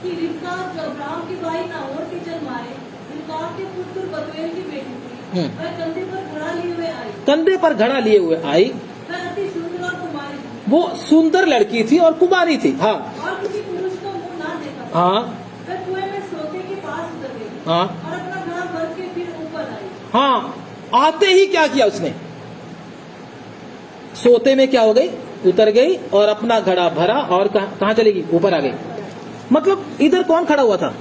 कि रिबका जो अब्राहम की भाई नाहोर के जन्माए रिबका के पुत्र बतूएल की बेटी थी, वह कंधे पर घड़ा लिए हुए आई। कंधे पर घड़ा लिए हुए आई। वह अति सुंदर और कुमारी थी। वो सुंदर लड़की थी और कुमारी थी। हाँ और किसी पुरुष को मुंह ना देखा। हाँ वह कुएं में सोते के पास उतर गई हाँ और अपना घड़ा भर के फिर ऊपर आई। हाँ, आते ही क्या किया उसने? सोते में क्या हो गई? उतर गई और अपना घड़ा भरा और कहाँ चलेगी? ऊपर आ गई। मतलब इधर कौन खड़ा हुआ था?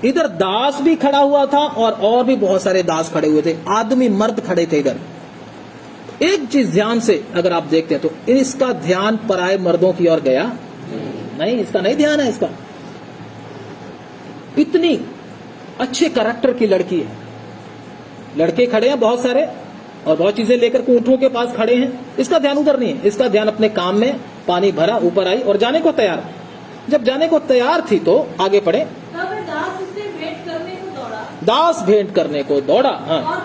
इधर दास भी खड़ा हुआ था और भी बहुत सारे दास खड़े हुए थे, आदमी मर्द खड़े थे इधर। एक चीज ध्यान से अगर आप देखते हैं तो इसका ध्यान पराये मर्दों की ओर गया नहीं, इसका नहीं ध्यान है इसका। इतनी अच्छे कैरेक्टर की लड़की है, लड़के खड़े हैं बहुत सारे और बहुत चीजें लेकर ऊँटों के पास खड़े हैं, इसका ध्यान उधर नहीं है, इसका ध्यान अपने काम में। पानी भरा, ऊपर आई और जाने को तैयार। जब जाने को तैयार थी तो आगे बढ़े। तब वह दास उससे भेंट करने को दौड़ा दास भेंट करने को दौड़ा। हाँ और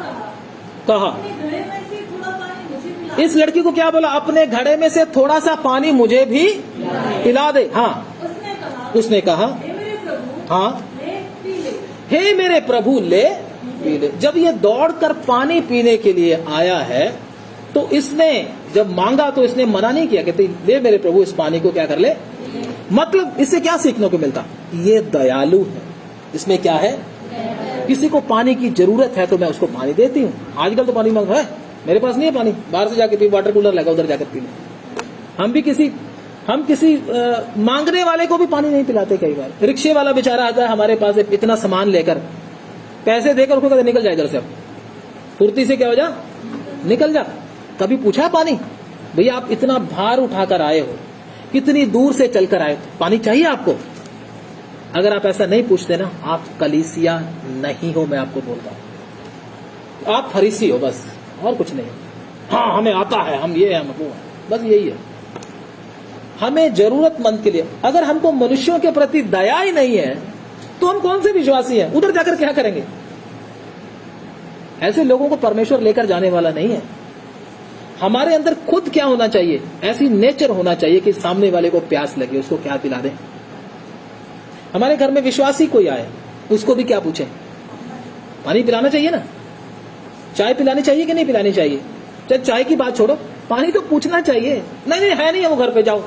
कहा, अपने घड़े में से थोड़ा पानी मुझे पिला। इस लड़की को क्या बोला? अपने घड़े में से थोड़ा सा पानी मुझे भी पिला दे। हाँ उसने कहा हे मेरे प्रभु, हाँ ले पी ले। हे मेरे प्रभु ले पी ले। जब ये दौड़कर पानी पीने के लिए आया है तो इसने जब मांगा तो इसने मना नहीं किया, कहते ले मेरे प्रभु इस पानी को क्या कर ले। मतलब इससे क्या सीखने को मिलता? ये दयालु है। इसमें क्या है? किसी को पानी की जरूरत है तो मैं उसको पानी देती हूँ। आजकल तो पानी मांग है, मेरे पास नहीं है पानी, बाहर से जाके पी, वाटर कूलर लगा उधर जाकर पी ले। हम किसी मांगने वाले को भी पानी नहीं पिलाते। कई बार रिक्शे वाला बेचारा आता है हमारे पास इतना सामान लेकर, पैसे देकर उसको कहते निकल जाए इधर से, अब फुर्ती से क्या हो जा, निकल जा। कभी पूछा पानी? भैया आप इतना भार उठाकर आए हो, कितनी दूर से चलकर आए, पानी चाहिए आपको? अगर आप ऐसा नहीं पूछते ना, आप कलीसिया नहीं हो। मैं आपको बोलता हूं आप फरीसी हो बस, और कुछ नहीं। हाँ हमें आता है, हम ये हैं, हम वो हैं, बस यही है। हमें जरूरतमंद के लिए, अगर हमको मनुष्यों के प्रति दया ही नहीं है तो हम कौन से विश्वासी हैं? उधर जाकर क्या करेंगे? ऐसे लोगों को परमेश्वर लेकर जाने वाला नहीं है। हमारे अंदर खुद क्या होना चाहिए? ऐसी नेचर होना चाहिए कि सामने वाले को प्यास लगे, उसको क्या पिला दें। हमारे घर में विश्वासी कोई आए, उसको भी क्या पूछे? पानी पिलाना चाहिए ना? चाय पिलानी चाहिए कि नहीं पिलानी चाहिए? चाहे चाय की बात छोड़ो, पानी तो पूछना चाहिए। नहीं है नहीं है वो, घर पे जाओ,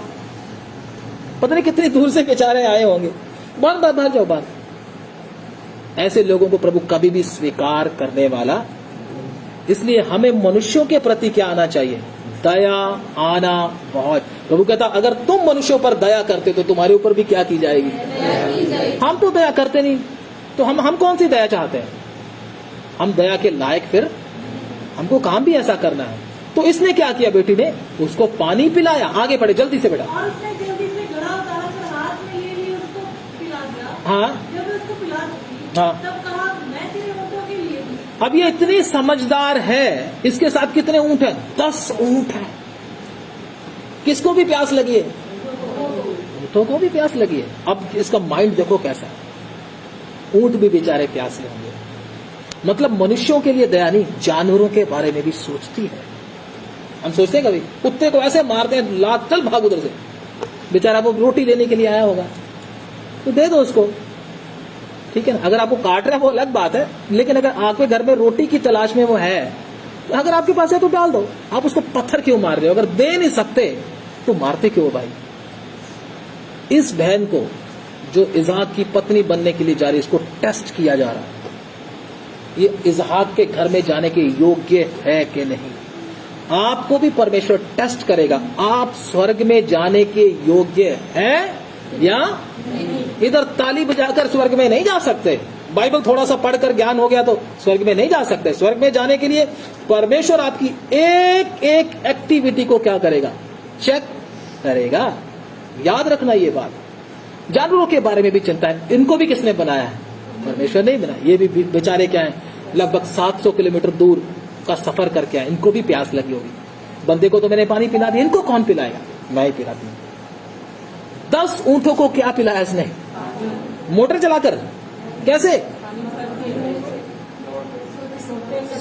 पता नहीं कितनी दूर से बेचारे आए होंगे, बाहर जाओ बाहर। ऐसे लोगों को प्रभु कभी भी स्वीकार करने वाला। इसलिए हमें मनुष्यों के प्रति क्या आना चाहिए? दया आना बहुत। प्रभु कहता अगर तुम मनुष्यों पर दया करते तो तुम्हारे ऊपर भी क्या की जाएगी? हम तो दया करते नहीं, तो हम कौन सी दया चाहते हैं? हम दया के लायक, फिर हमको काम भी ऐसा करना है। तो इसने क्या किया? बेटी ने उसको पानी पिलाया। आगे बढ़े जल्दी से बेटा। और उसने जल्दी से घड़ा उतारा कर हाथ में लिए उसको पिला दिया। हाँ जब उसको पिला दी, हाँ। तब कहा मैं तेरे ऊँटों के लिए हूँ। अब ये इतनी समझदार है, इसके साथ कितने ऊंट हैं? 10 ऊंट हैं। किसको भी प्यास लगी है? ऊंटों को भी प्यास लगी है। अब इसका माइंड देखो कैसा है। ऊंट भी बेचारे प्यासे होंगे। मतलब मनुष्यों के लिए दया नहीं, जानवरों के बारे में भी सोचती है। हम सोचते हैं कभी कुत्ते को ऐसे मारते हैं, लात चल भाग उधर से, बेचारा वो रोटी लेने के लिए आया होगा तो दे दो उसको, ठीक है ना। अगर आपको काट रहे हैं वो अलग बात है, लेकिन अगर आपके घर में रोटी की तलाश में वो है, तो अगर आपके पास है तो डाल दो। आप उसको पत्थर क्यों मार रहे हो? अगर दे नहीं सकते तो मारते क्यों भाई? इस बहन को जो इजहाक की पत्नी बनने के लिए जा रही है, इसको टेस्ट किया जा रहा है, ये इजहाक के घर में जाने के योग्य है कि नहीं। आपको भी परमेश्वर टेस्ट करेगा, आप स्वर्ग में जाने के योग्य हैं या इधर ताली बजाकर स्वर्ग में नहीं जा सकते। बाइबल थोड़ा सा पढ़कर ज्ञान हो गया तो स्वर्ग में नहीं जा सकते। स्वर्ग में जाने के लिए परमेश्वर आपकी एक एक एक्टिविटी को क्या करेगा? चेक करेगा। याद रखना ये बात। जानवरों के बारे में भी चिंता है, इनको भी किसने बनाया है? परमेश्वर नहीं बनाया। ये भी बेचारे क्या है, लगभग 700 किलोमीटर दूर का सफर करके आए, इनको भी प्यास लगी होगी। बंदे को तो मैंने पानी पिला दिया, इनको कौन पिलाएगा? मैं ही पिलाती हूँ। 10 ऊंटों को क्या पिलाया इसने? मोटर चलाकर। कैसे?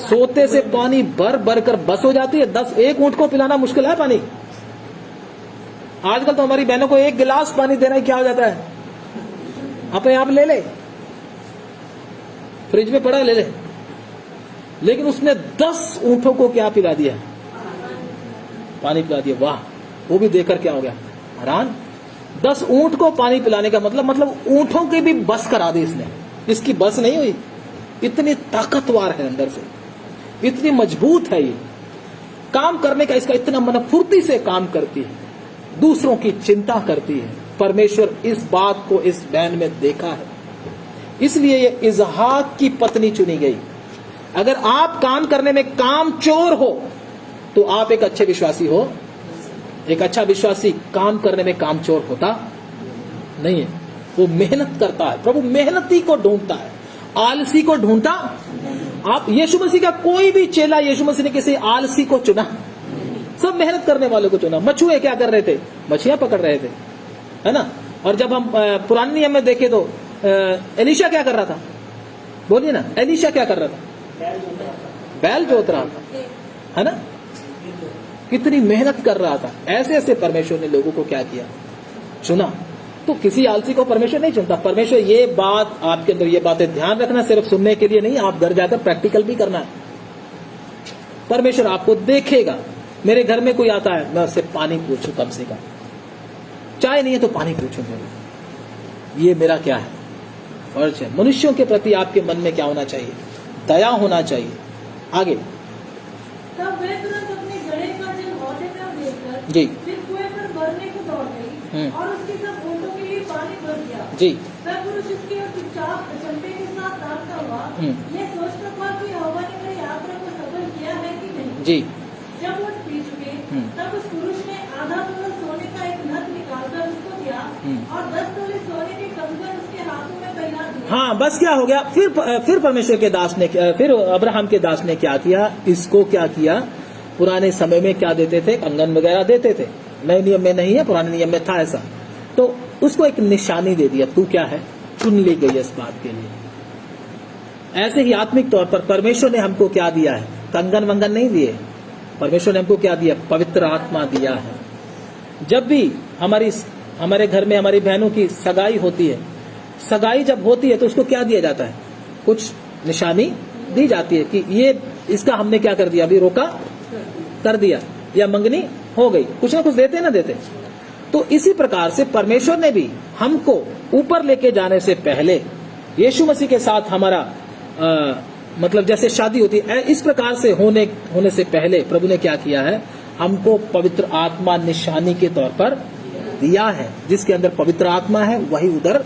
सोते से पानी भर भर कर बस हो जाती है। 10 एक ऊंट को पिलाना मुश्किल है पानी। आजकल तो हमारी बहनों को 1 गिलास पानी देना ही क्या हो जाता है, अपने आप ले ले, फ्रिज में पड़ा ले ले। लेकिन उसने 10 ऊंटों को क्या पिला दिया? पानी पिला दिया। वाह, वो भी देखकर क्या हो गया, हैरान। 10 ऊंट को पानी पिलाने का मतलब ऊंटों की भी बस करा दी इसने। इसकी बस नहीं हुई, इतनी ताकतवर है अंदर से, इतनी मजबूत है ये, काम करने का इसका इतना मन फुर्ती से काम करती है, दूसरों की चिंता करती है। परमेश्वर इस बात को इस बहन में देखा है, इसलिए ये इसहाक की पत्नी चुनी गई। अगर आप काम करने में काम चोर हो तो आप एक अच्छे विश्वासी हो। एक अच्छा विश्वासी काम करने में काम चोर होता नहीं है, वो मेहनत करता है। प्रभु मेहनती को ढूंढता है, आलसी को ढूंढता। आप यीशु मसीह का कोई भी चेला, यीशु मसीह ने किसी आलसी को चुना, सब मेहनत करने वालों को चुना। मछुए क्या कर रहे थे, मछलियां पकड़ रहे थे, है ना। और जब हम पुराने नियम में देखें तो एलीशा क्या कर रहा था, बोलिए ना, एलीशा क्या कर रहा था, बैल जोत रहा था, है ना, कितनी मेहनत कर रहा था। ऐसे ऐसे परमेश्वर ने लोगों को क्या किया, चुना। तो किसी आलसी को परमेश्वर नहीं चुनता। परमेश्वर, ये बात आपके अंदर, ये बातें ध्यान रखना, सिर्फ सुनने के लिए नहीं, आप घर जाकर प्रैक्टिकल भी करना है। परमेश्वर आपको देखेगा। मेरे घर में कोई आता है, मैं उससे पानी पूछूं, कम से कम चाय नहीं है तो पानी पूछूं जरूर। ये मेरा क्या है, फर्ज है। मनुष्यों के प्रति आपके मन में क्या होना चाहिए, दया होना चाहिए। आगे, तब वे तुरंत अपने घड़े का जल हौदे में देकर जी फिर कुएं पर भरने को दौड़ गई और उसके सब ऊँटों के लिए पानी भर दिया। जी, वह पुरुष उसकी ओर चुपचाप अचंभे के साथ ताकता हुआ यह सोचता था कि यहोवा ने मेरी यात्रा को सफल किया है कि नहीं। जी, जब ऊँट पी चुके तब उस पुरुष ने आधा तोला सोने का एक नग निकालकर उसको दिया और 10 तोले सोने के कंगन उसके हाथों में पहना दिए। हाँ, बस क्या हो गया, फिर परमेश्वर के दास ने, फिर अब्राहम के दास ने क्या किया, इसको क्या किया। पुराने समय में क्या देते थे, कंगन वगैरह देते थे, नए नियम में नहीं है, पुराने नियम में था ऐसा। तो उसको एक निशानी दे दिया, तू क्या है, चुन ली गई इस बात के लिए। ऐसे ही आत्मिक तौर पर परमेश्वर ने हमको क्या दिया है, कंगन वंगन नहीं दिए। परमेश्वर ने हमको क्या दिया, पवित्र आत्मा दिया है। जब भी हमारे घर में हमारी बहनों की सगाई होती है, सगाई जब होती है तो उसको क्या दिया जाता है, कुछ निशानी दी जाती है कि ये इसका हमने क्या कर दिया, अभी रोका कर दिया, या मंगनी हो गई, कुछ ना कुछ देते ना देते। तो इसी प्रकार से परमेश्वर ने भी हमको ऊपर लेके जाने से पहले, यीशु मसीह के साथ हमारा मतलब जैसे शादी होती है, इस प्रकार से होने से पहले प्रभु ने क्या किया है, हमको पवित्र आत्मा निशानी के तौर पर दिया है। जिसके अंदर पवित्र आत्मा है वही उधर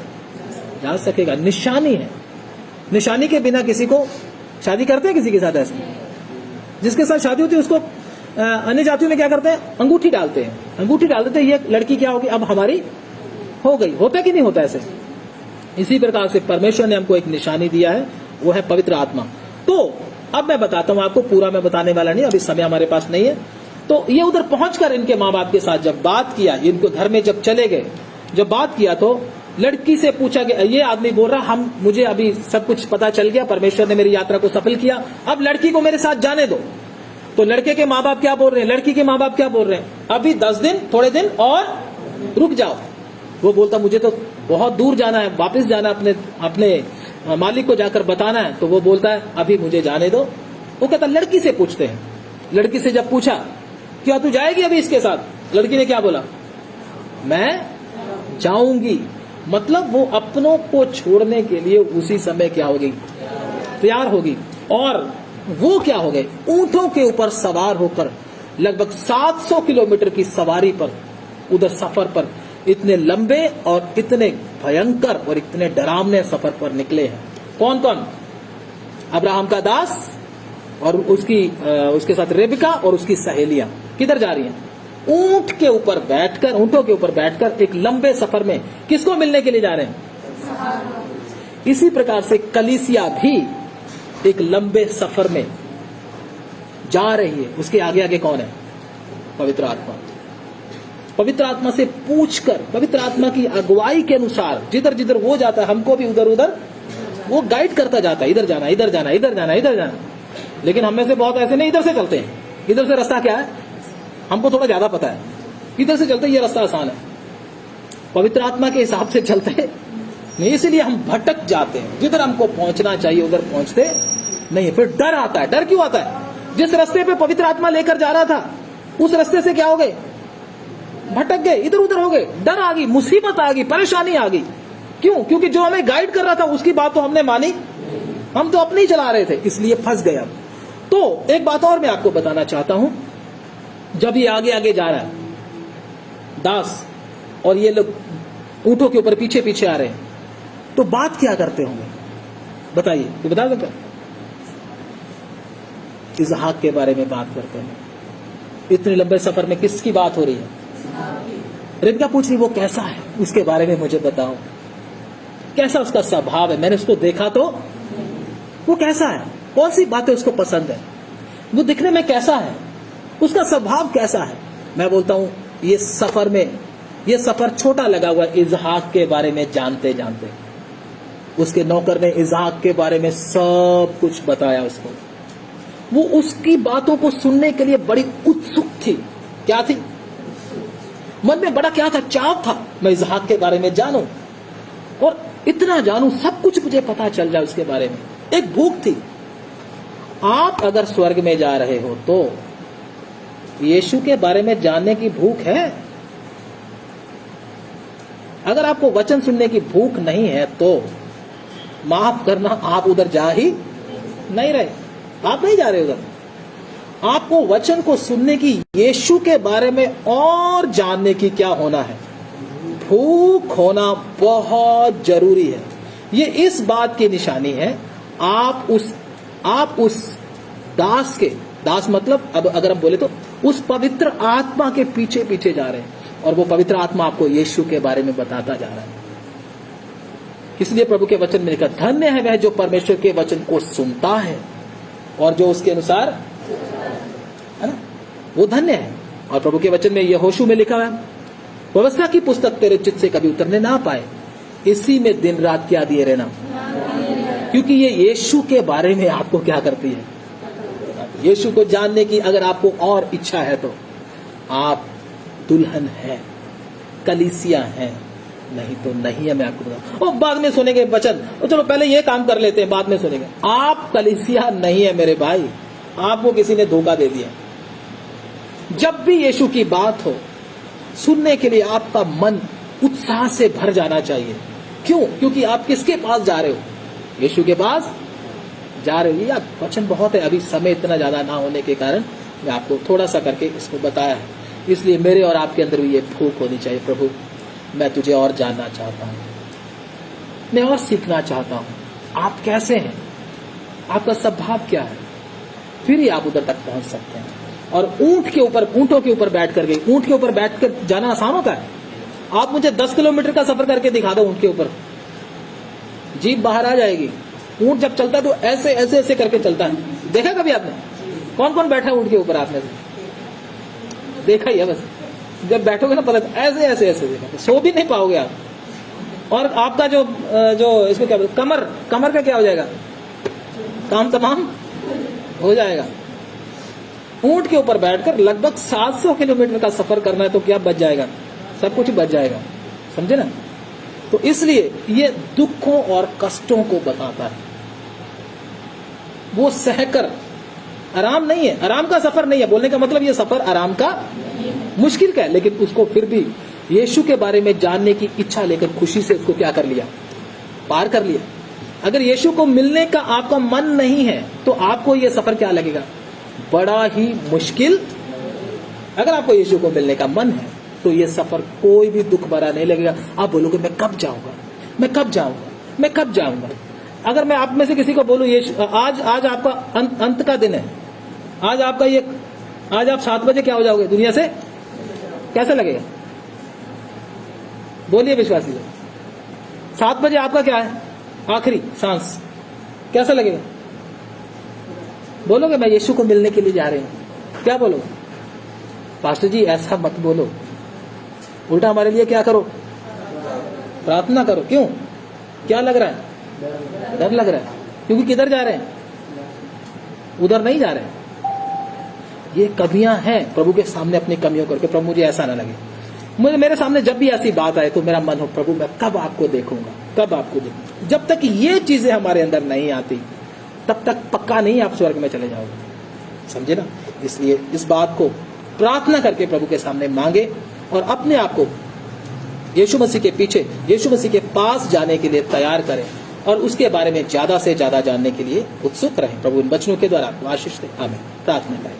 जा सकेगा। निशानी है, निशानी के बिना किसी को शादी करते हैं, किसी के साथ ऐसे, जिसके साथ शादी होती है उसको अन्य जातियों में क्या करते हैं, अंगूठी डालते हैं, अंगूठी डाल देते हैं, ये लड़की क्या होगी, अब हमारी हो गई। होता कि नहीं होता ऐसे? इसी प्रकार से परमेश्वर ने हमको एक निशानी दिया है, वो है पवित्र आत्मा। तो अब मैं बताता हूं आपको, पूरा मैं बताने वाला नहीं, अभी समय हमारे पास नहीं है। तो ये उधर पहुंचकर इनके माँ बाप के साथ जब बात किया, इनको घर में जब चले गए, जब बात किया तो लड़की से पूछा गया, ये आदमी बोल रहा, मुझे अभी सब कुछ पता चल गया, परमेश्वर ने मेरी यात्रा को सफल किया, अब लड़की को मेरे साथ जाने दो। तो लड़के के माँ बाप क्या बोल रहे हैं, लड़की के माँ बाप क्या बोल रहे हैं, अभी 10 दिन, थोड़े दिन और रुक जाओ। वो बोलता मुझे तो बहुत दूर जाना है, वापस जाना, अपने मालिक को जाकर बताना है। तो वो बोलता है अभी मुझे जाने दो। वो कहता लड़की से पूछते हैं। लड़की से जब पूछा क्या तू जाएगी अभी इसके साथ, लड़की ने क्या बोला, मैं जाऊंगी। मतलब वो अपनों को छोड़ने के लिए उसी समय क्या होगी, तैयार होगी। और वो क्या हो गए, ऊंटों के ऊपर सवार होकर लगभग 700 किलोमीटर की सवारी पर, उधर सफर पर, इतने लंबे और इतने भयंकर और इतने डरावने सफर पर निकले हैं। कौन कौन, अब्राहम का दास और उसके साथ रेबिका और उसकी सहेलियां किधर जा रही हैं, ऊंट के ऊपर बैठकर, ऊंटों के ऊपर बैठकर एक लंबे सफर में किसको मिलने के लिए जा रहे हैं। इसी प्रकार से कलीसिया भी एक लंबे सफर में जा रही है। उसके आगे आगे कौन है, पवित्र आत्मा। पवित्र आत्मा से पूछकर, पवित्र आत्मा की अगुवाई के अनुसार जिधर जिधर वो जाता है, हमको भी उधर उधर वो गाइड करता जाता है, इधर जाना, इधर जाना, इधर जाना, इधर जाना। लेकिन हम में से बहुत ऐसे नहीं, इधर से चलते हैं, इधर से रास्ता क्या है हमको थोड़ा ज्यादा पता है, इधर से चलते, ये रास्ता आसान है। पवित्र आत्मा के हिसाब से चलते नहीं, इसलिए हम भटक जाते हैं, जिधर हमको पहुंचना चाहिए उधर पहुंचते नहीं। फिर डर आता है। डर क्यों आता है, जिस रास्ते पे पवित्र आत्मा लेकर जा रहा था उस रास्ते से क्या हो गए, भटक गए, इधर उधर हो गए, डर आ गई, मुसीबत आ गई, परेशानी आ गई। क्यों? क्योंकि जो हमें गाइड कर रहा था उसकी बात तो हमने मानी, हम तो अपनी चला रहे थे, इसलिए फंस गए। अब तो एक बात और मैं आपको बताना चाहता हूं, जब ये आगे आगे जा रहा है दास और ये लोग ऊंटों के ऊपर पीछे पीछे आ रहे हैं, तो बात क्या करते होंगे बताइए, तो बता सकते? इसहाक के बारे में बात करते हैं। इतने लंबे सफर में किसकी बात हो रही है? रिबका पूछ रही वो कैसा है, उसके बारे में मुझे बताओ, कैसा उसका स्वभाव है, मैंने उसको देखा तो वो कैसा है, कौन सी बातें उसको पसंद है, वो दिखने में कैसा है, उसका स्वभाव कैसा है। मैं बोलता हूं ये सफर में, ये सफर छोटा लगा हुआ इसहाक के बारे में जानते जानते। उसके नौकर ने इसहाक के बारे में सब कुछ बताया उसको, वो उसकी बातों को सुनने के लिए बड़ी उत्सुक थी। क्या थी? मन में बड़ा क्या था? चाव था, मैं इसहाक के बारे में जानूं और इतना जानूं, सब कुछ मुझे पता चल जाए उसके बारे में। एक भूख थी। आप अगर स्वर्ग में जा रहे हो तो यीशु के बारे में जानने की भूख है। अगर आपको वचन सुनने की भूख नहीं है तो माफ करना, आप उधर जा ही नहीं रहे, आप नहीं जा रहे उधर। आपको वचन को सुनने की, यीशु के बारे में और जानने की क्या होना है? भूख होना बहुत जरूरी है। ये इस बात की निशानी है, आप उस दास के, दास मतलब अब अगर हम बोले तो उस पवित्र आत्मा के पीछे पीछे जा रहे हैं, और वो पवित्र आत्मा आपको यीशु के बारे में बताता जा रहा है। इसलिए प्रभु के वचन में लिखा, धन्य है वह जो परमेश्वर के वचन को सुनता है और जो उसके अनुसार, है ना, वो धन्य है। और प्रभु के वचन में यहोशू में लिखा है, व्यवस्था की पुस्तक तेरे चित्त से कभी उतरने ना पाए, इसी में दिन रात क्या दिए रहना, क्योंकि ये यीशु के बारे में आपको क्या करती है? यीशु को जानने की अगर आपको और इच्छा है तो आप दुल्हन है, कलीसिया है, नहीं तो नहीं है। मैं आपको बताऊं, बाद में सुनेंगे वचन, चलो पहले ये काम कर लेते हैं, बाद में सुनेंगे। आप कलीसिया नहीं है मेरे भाई, आपको किसी ने धोखा दे दिया। जब भी यीशु की बात हो, सुनने के लिए आपका मन उत्साह से भर जाना चाहिए। क्यों? क्योंकि आप किसके पास जा रहे हो? यीशु के पास जा रहे हो। यार वचन बहुत है, अभी समय इतना ज्यादा ना होने के कारण मैं आपको थोड़ा सा करके इसको बताया है। इसलिए मेरे और आपके अंदर भी ये भूख होनी चाहिए, प्रभु मैं तुझे और जानना चाहता हूँ, मैं और सीखना चाहता हूँ, आप कैसे हैं, आपका स्वभाव क्या है, फिर ही आप उधर तक पहुंच सकते हैं। और ऊंटों के ऊपर बैठ करके, ऊंट के ऊपर बैठ कर जाना आसान होता है? आप मुझे 10 किलोमीटर का सफर करके दिखा दो ऊंट के ऊपर, जीप बाहर आ जाएगी। ऊंट जब चलता है तो ऐसे ऐसे ऐसे करके चलता है। देखा कभी आपने? कौन कौन बैठा है ऊंट के ऊपर? आपने देखा ही है बस, जब बैठोगे ना पता ऐसे ऐसे ऐसे देखा, सो भी नहीं पाओगे आप। और आपका जो इसको क्या बोलते, कमर का क्या हो जाएगा, काम तमाम हो जाएगा। ऊंट के ऊपर बैठकर लगभग 700 किलोमीटर का सफर करना है तो क्या बच जाएगा? सब कुछ बच जाएगा, समझे ना? तो इसलिए ये दुखों और कष्टों को बताता है। वो सहकर, आराम नहीं है, आराम का सफर नहीं है, बोलने का मतलब ये सफर आराम का मुश्किल का है, लेकिन उसको फिर भी यीशु के बारे में जानने की इच्छा लेकर खुशी से उसको क्या कर लिया, पार कर लिया। अगर यीशु को मिलने का आपका मन नहीं है तो आपको ये सफर क्या लगेगा, बड़ा ही मुश्किल। अगर आपको यीशु को मिलने का मन है तो ये सफर कोई भी दुख भरा नहीं लगेगा। आप बोलोगे मैं कब जाऊंगा, मैं कब जाऊंगा, मैं कब जाऊंगा। अगर मैं आप में से किसी को बोलूं यीशु आज आपका अंत का दिन है, आज आपका ये, आज आप 7 बजे क्या हो जाओगे दुनिया से, कैसा लगेगा? बोलिए विश्वासी लोग, 7 बजे आपका क्या है, आखिरी सांस, कैसा लगेगा? बोलोगे मैं यीशु को मिलने के लिए जा रहे हूं, क्या बोलोगे? पास्टर जी ऐसा मत बोलो, उल्टा हमारे लिए क्या करो, प्रार्थना करो। क्यों? क्या लग रहा है? डर लग रहा है, क्योंकि किधर जा रहे हैं, उधर नहीं जा रहे हैं। ये कमियां हैं, प्रभु के सामने अपनी कमियों करके, प्रभु मुझे ऐसा ना लगे, मुझे मेरे सामने जब भी ऐसी बात आए तो मेरा मन हो प्रभु मैं कब आपको देखूंगा, कब आपको देखूंगा। जब तक ये चीजें हमारे अंदर नहीं आती तब तक पक्का नहीं आप स्वर्ग में चले जाओगे, समझे ना? इसलिए इस बात को प्रार्थना करके प्रभु के सामने मांगे और अपने आप को यीशु मसीह के पीछे, यीशु मसीह के पास जाने के लिए तैयार करें और उसके बारे में ज्यादा से ज्यादा जानने के लिए उत्सुक रहें। प्रभु इन वचनों के द्वारा आपको आशीष दे। आमीन। प्रार्थना करें।